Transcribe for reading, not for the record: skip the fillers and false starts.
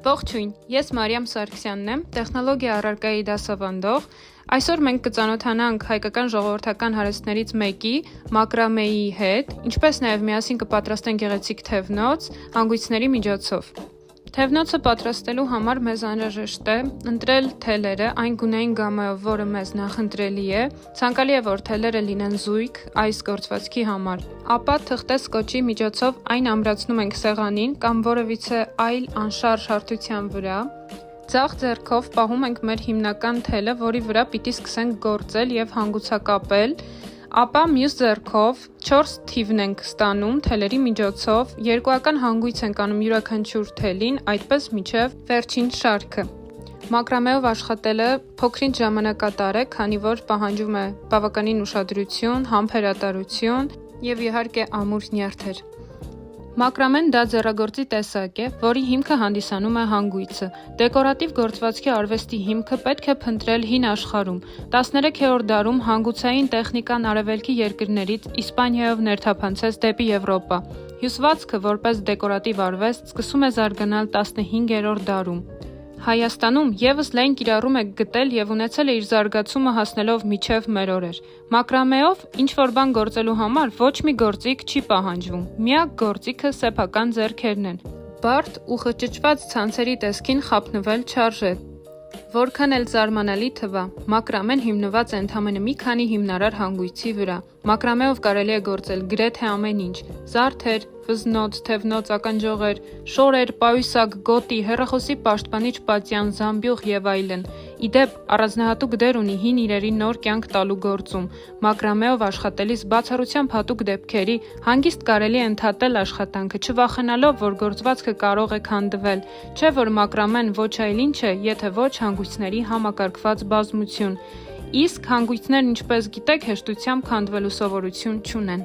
Ողջույն, ես Մարիամ Սարգսյանն եմ, տեխնոլոգիա առարկայի դասավանդող։ Այսօր մենք կծանոթանանք հայկական ժողովրդական հարստներից մեկի՝ մակրամեի հետ, ինչպես նաև միասին կպատրաստենք գեղեցիկ թևնոց հանգույցների միջոցով։ Թևնոցը պատրաստելու համար մեզ անհրաժեշտ է ընտրել թելերը այն գունային գամմայով, որը մեզ նախընտրելի է։ Ցանկալի է, որ թելերը լինեն զույգ այս գործվածքի համար։ Ապա թղթե սկոտչի միջոցով այն ամրացնում ենք սեղանին կամ որևիցե այլ անշարժ հարթության վրա։ Ձախ ձեռքով պահում ենք մեր հիմնական թելը, որի վրա պիտի սկսենք գործել եւ հանգուցակապել։ Ապա մյուս ձեռքով 4 թիվն ենք ստանում թելերի միջոցով, երկուական հանգույց ենք անում յուրաքանչյուր թելին, այդպես մինչև վերջին շարքը։ Մակրամեով աշխատելը փոքրինչ ժամանակատար է, քանի որ պահանջում է բավականին ուշադրություն, համբերատարություն եւ իհարկե ամուր նյարդեր։ Մակրամեն դա ձեռագործի տեսակ է, որի հիմքը հանդիսանում է հանգույցը։ Դեկորատիվ գործվածքի արվեստի հիմքը պետք է փնտրել հին աշխարհում։ 13-րդ դարում հանգուցային տեխնիկան արևելքի երկրներից Իսպանիայով ներթափանցեց դեպի Եվրոպա։ Հյուսվածքը որպես դեկորատիվ արվեստ սկսում է զարգանալ 15-րդ դարում։ Հայաստանում ևս լայն կիրառում է գտել եւ ունեցել է իր զարգացումը հասնելով մինչև մեր օրեր։ Մակրամեով ինչ-որ բան գործելու համար ոչ մի գործիք չի պահանջվում։ Միակ գործիքը սեփական ձեռքերն են։ Բարդ ու խճճված ցանցերի տեսքին խաբնվել չարժե։ Որքան էլ զարմանալի թվա, մակրամեն հիմնված է ընդամենը մի քանի հիմնարար հանգույցի վրա։ Մակրամեով կարելի է գործել գրեթե ամեն ինչ՝ զարդեր, վզնոց, թևնոց, ականջողեր, շորեր, պայուսակ, գոտի, հեռախոսի պաշտպանիչ պատյան, զամբյուղ եւ այլն։ Իդեպ, առանձնահատուկ դեր ունի հին իրերի նոր կյանք տալու գործում։ Մակրամեով աշխատելիս բացառությամբ հատուկ դեպքերի հանգիստ կարելի է ընդհատել աշխատանքը, չվախենալով, որ գործվածքը կարող է քանդվել, չէ՞ որ մակրամեն ոչ այլ ինչ է, եթե ոչ հանգույցների համակարգված բազմություն։ Իսկ հանգույցներն, ինչպես գիտեք, հեշտությամբ քանդվելու սովորություն չունեն։